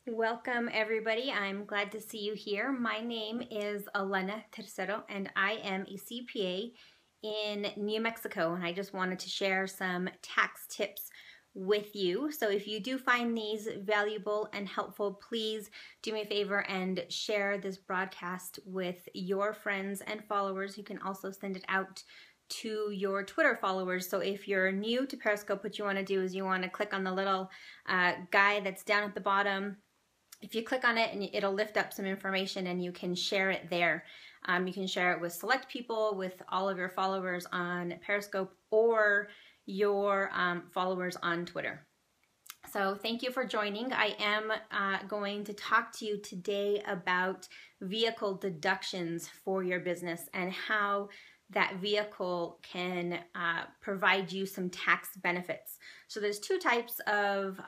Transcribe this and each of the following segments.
Welcome everybody. I'm glad to see you here. My name is Elena Tercero and I am a CPA in New Mexico, and I just wanted to share some tax tips with you. So if you do find these valuable and helpful, please do me a favor and share this broadcast with your friends and followers. You can also send it out to your Twitter followers. So if you're new to Periscope, what you want to do is you want to click on the little guy that's down at the bottom. If you click on it, and it'll lift up some information and you can share it there. You can share it with select people, with all of your followers on Periscope, or your followers on Twitter. So thank you for joining. I am going to talk to you today about vehicle deductions for your business and how that vehicle can provide you some tax benefits. So there's two types of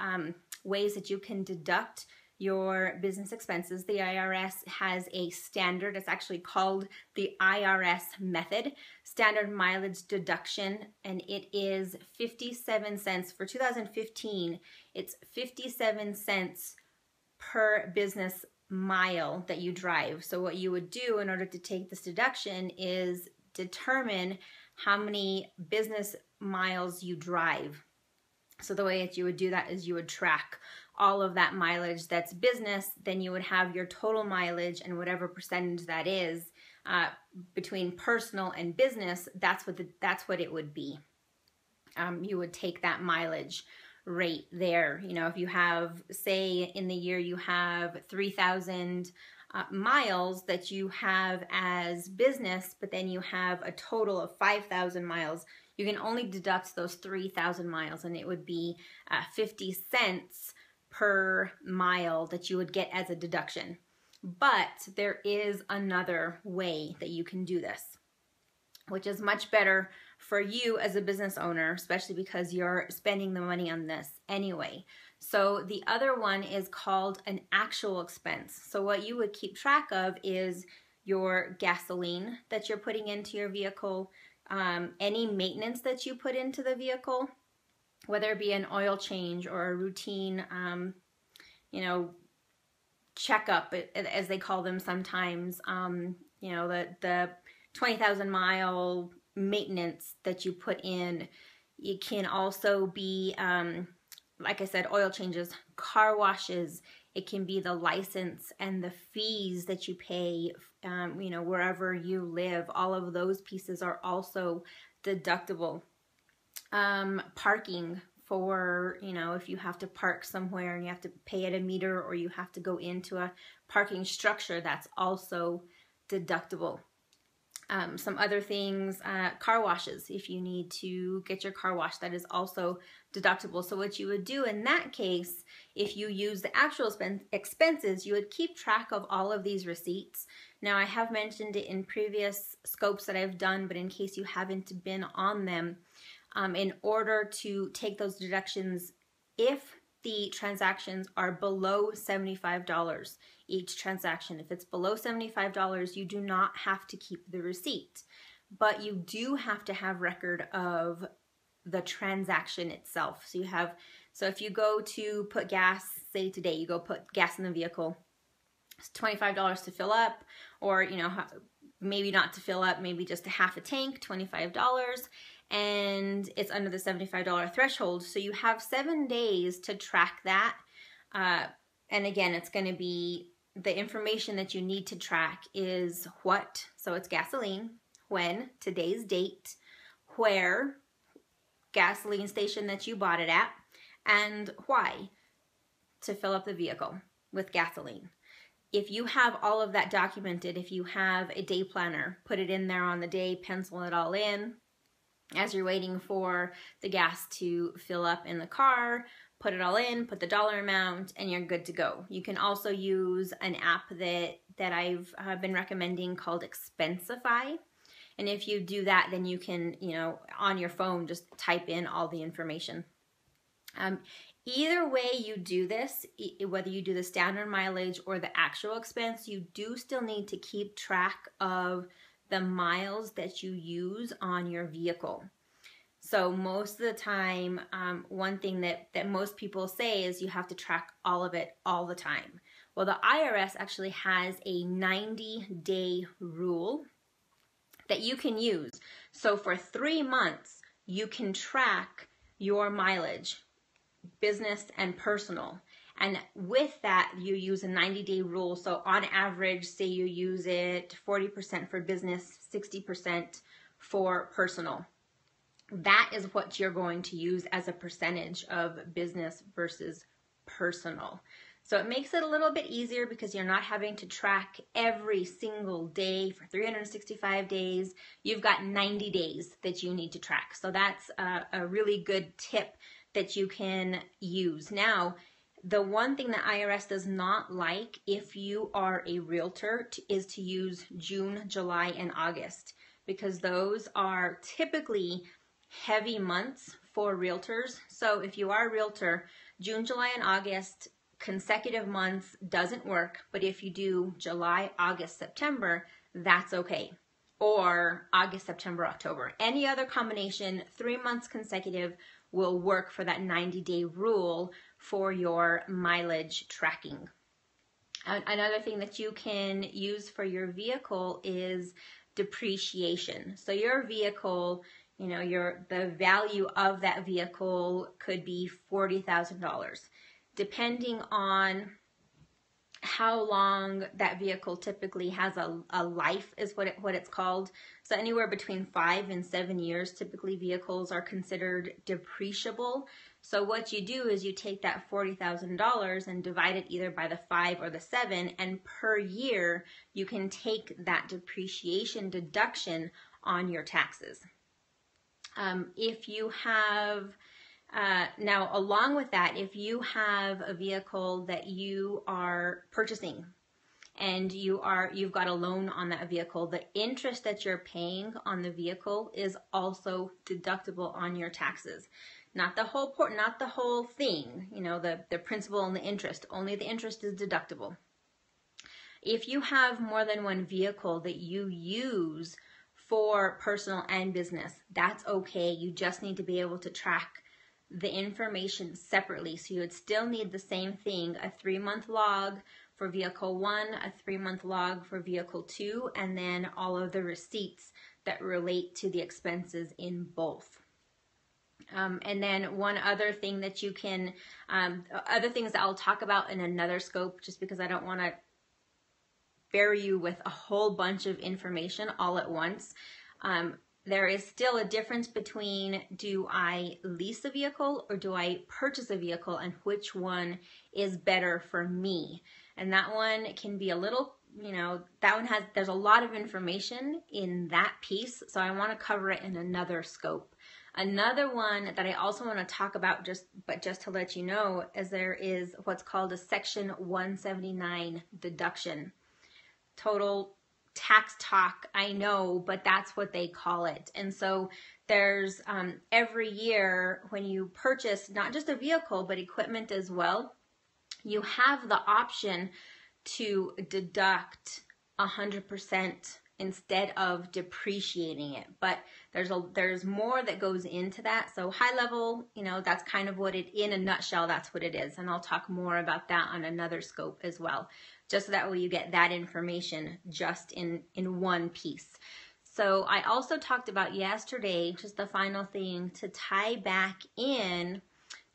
ways that you can deduct your business expenses. The IRS has a standard, it's actually called the IRS method, standard mileage deduction, and it is 57 cents. For 2015, it's 57 cents per business mile that you drive. So what you would do in order to take this deduction is determine how many business miles you drive. So the way that you would do that is you would track all of that mileage that's business, then you would have your total mileage and whatever percentage that is between personal and business, that's what it would be. You would take that mileage rate there. You know, if you have, say in the year you have 3,000 miles that you have as business, but then you have a total of 5,000 miles, you can only deduct those 3,000 miles, and it would be 50 cents per mile that you would get as a deduction. But there is another way that you can do this, which is much better for you as a business owner, especially because you're spending the money on this anyway. So the other one is called an actual expense. So what you would keep track of is your gasoline that you're putting into your vehicle, any maintenance that you put into the vehicle, whether it be an oil change or a routine, you know, checkup, as they call them sometimes, you know, the 20,000 mile maintenance that you put in. It can also be, like I said, oil changes, car washes. It can be the license and the fees that you pay, you know, wherever you live. All of those pieces are also deductible. Parking for, you know, if you have to park somewhere and you have to pay at a meter, or you have to go into a parking structure, that's also deductible. Some other things, car washes. If you need to get your car washed, that is also deductible. So what you would do in that case, if you use the actual expenses, you would keep track of all of these receipts. Now, I have mentioned it in previous scopes that I've done, but in case you haven't been on them, in order to take those deductions, if the transactions are below $75 each transaction, if it's below $75, you do not have to keep the receipt, but you do have to have record of the transaction itself. So if you go to put gas, say today you go put gas in the vehicle, it's $25 to fill up, or, you know, maybe not to fill up, maybe just a half a tank, $25, and it's under the $75 threshold. So you have 7 days to track that. And again, it's going to be the information that you need to track is what, so it's gasoline, when, today's date, where, gasoline station that you bought it at, and why, to fill up the vehicle with gasoline. If you have all of that documented, if you have a day planner, put it in there on the day, pencil it all in. As you're waiting for the gas to fill up in the car, put it all in, put the dollar amount, and you're good to go. You can also use an app that I've been recommending called Expensify. And if you do that, then you can, you know, on your phone, just type in all the information. Either way you do this, whether you do the standard mileage or the actual expense, you do still need to keep track of the miles that you use on your vehicle. So most of the time, one thing that most people say is you have to track all of it all the time. Well, the IRS actually has a 90-day rule that you can use. So for 3 months, you can track your mileage, business and personal. And with that, you use a 90-day rule. So on average, say you use it 40% for business, 60% for personal. That is what you're going to use as a percentage of business versus personal. So it makes it a little bit easier because you're not having to track every single day for 365 days. You've got 90 days that you need to track. So that's a really good tip that you can use. Now, the one thing the IRS does not like if you are a realtor is to use June, July, and August, because those are typically heavy months for realtors. So if you are a realtor, June, July, and August, consecutive months doesn't work. But if you do July, August, September, that's okay. Or August, September, October. Any other combination, 3 months consecutive, will work for that 90-day rule for your mileage tracking. Another thing that you can use for your vehicle is depreciation. So your vehicle, you know, the value of that vehicle could be $40,000. Depending on how long that vehicle typically has a life is what it's called. So anywhere between 5 and 7 years, typically vehicles are considered depreciable. So what you do is you take that $40,000 and divide it either by the 5 or the 7, and per year you can take that depreciation deduction on your taxes. If you have now, along with that, if you have a vehicle that you are purchasing and you've got a loan on that vehicle, the interest that you're paying on the vehicle is also deductible on your taxes. Not the whole thing, you know, the principal and the interest. Only the interest is deductible. If you have more than one vehicle that you use for personal and business, that's okay. You just need to be able to track the information separately. So you would still need the same thing, a 3-month log for vehicle 1, a 3-month log for vehicle 2, and then all of the receipts that relate to the expenses in both. And then one other thing that you can, other things that I'll talk about in another scope, just because I don't want to bury you with a whole bunch of information all at once. There is still a difference between, do I lease a vehicle or do I purchase a vehicle, and which one is better for me? And that one can be a little, you know, there's a lot of information in that piece, so I want to cover it in another scope. Another one that I also want to talk about, just to let you know, is there is what's called a Section 179 deduction. Total tax talk, I know, but that's what they call it. And so there's every year when you purchase not just a vehicle but equipment as well, you have the option to deduct 100% instead of depreciating it. But there's more that goes into that. So high level, you know, that's kind of what it, in a nutshell, that's what it is. And I'll talk more about that on another scope as well, just so that way you get that information just in one piece. So I also talked about yesterday, just the final thing, to tie back in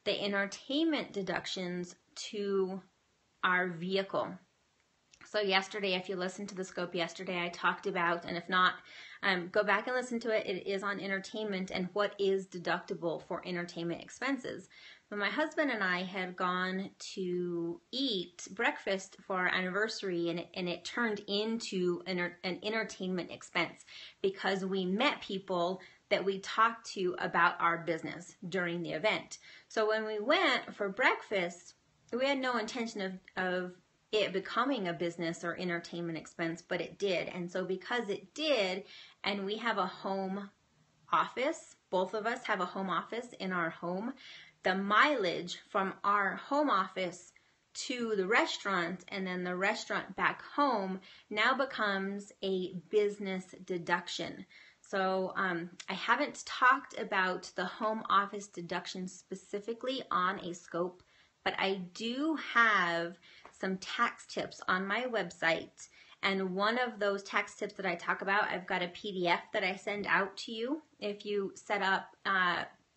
the entertainment deductions to our vehicle. So yesterday, if you listened to the scope yesterday, I talked about, and if not, go back and listen to it. It is on entertainment and what is deductible for entertainment expenses. But my husband and I had gone to eat breakfast for our anniversary, and it turned into an entertainment expense because we met people that we talked to about our business during the event. So when we went for breakfast, we had no intention of it becoming a business or entertainment expense, but it did. And so because it did, and we have a home office, both of us have a home office in our home, the mileage from our home office to the restaurant and then the restaurant back home now becomes a business deduction. So I haven't talked about the home office deduction specifically on a scope, but I do have some tax tips on my website. And one of those tax tips that I talk about, I've got a PDF that I send out to you. If you set up,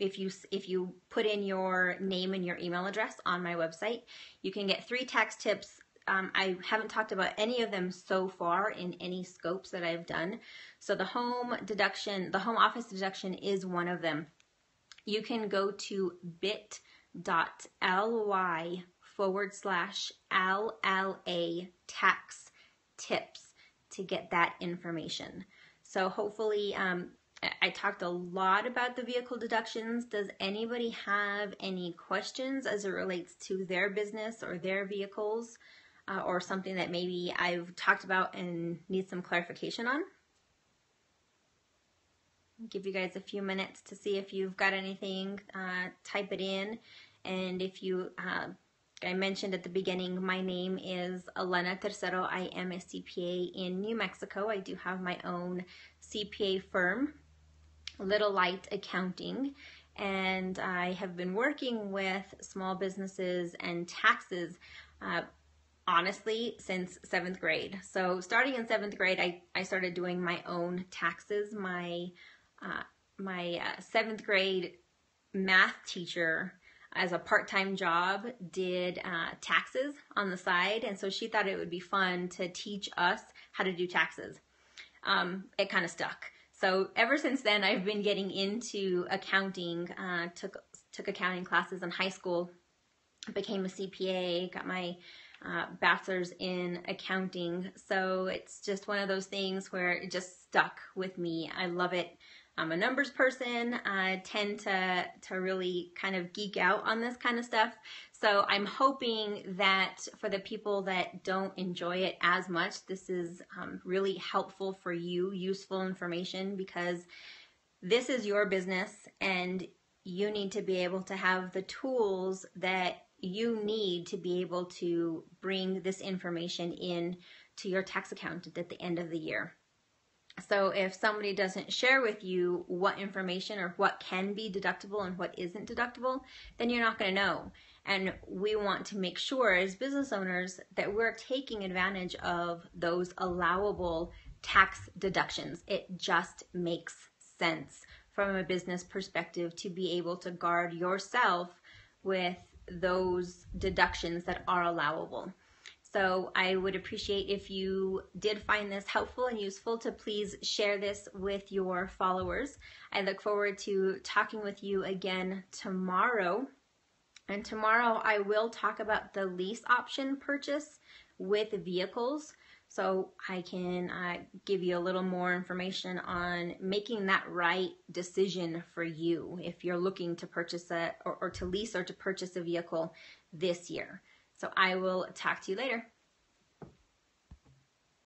if you put in your name and your email address on my website, you can get 3 tax tips. I haven't talked about any of them so far in any scopes that I've done. So the home office deduction is one of them. You can go to bit.ly/LLA tax tips to get that information. So hopefully, I talked a lot about the vehicle deductions. Does anybody have any questions as it relates to their business or their vehicles, or something that maybe I've talked about and need some clarification on? I'll give you guys a few minutes to see if you've got anything. Type it in, and if you I mentioned at the beginning, my name is Elena Tercero. I am a CPA in New Mexico. I do have my own CPA firm, Little Light Accounting, and I have been working with small businesses and taxes honestly since 7th grade. So starting in 7th grade, I started doing my own taxes. My 7th grade math teacher, as a part-time job, did taxes on the side, and so she thought it would be fun to teach us how to do taxes. It kind of stuck. So ever since then, I've been getting into accounting. Took accounting classes in high school, became a CPA, got my bachelor's in accounting. So it's just one of those things where it just stuck with me. I love it. I'm a numbers person. I tend to really kind of geek out on this kind of stuff. So I'm hoping that for the people that don't enjoy it as much, this is really helpful for you, useful information, because this is your business and you need to be able to have the tools that you need to be able to bring this information in to your tax accountant at the end of the year. So if somebody doesn't share with you what information or what can be deductible and what isn't deductible, then you're not going to know. And we want to make sure as business owners that we're taking advantage of those allowable tax deductions. It just makes sense from a business perspective to be able to guard yourself with those deductions that are allowable. So I would appreciate if you did find this helpful and useful to please share this with your followers. I look forward to talking with you again tomorrow. And tomorrow I will talk about the lease option purchase with vehicles. So I can give you a little more information on making that right decision for you if you're looking to purchase or to lease or to purchase a vehicle this year. So I will talk to you later.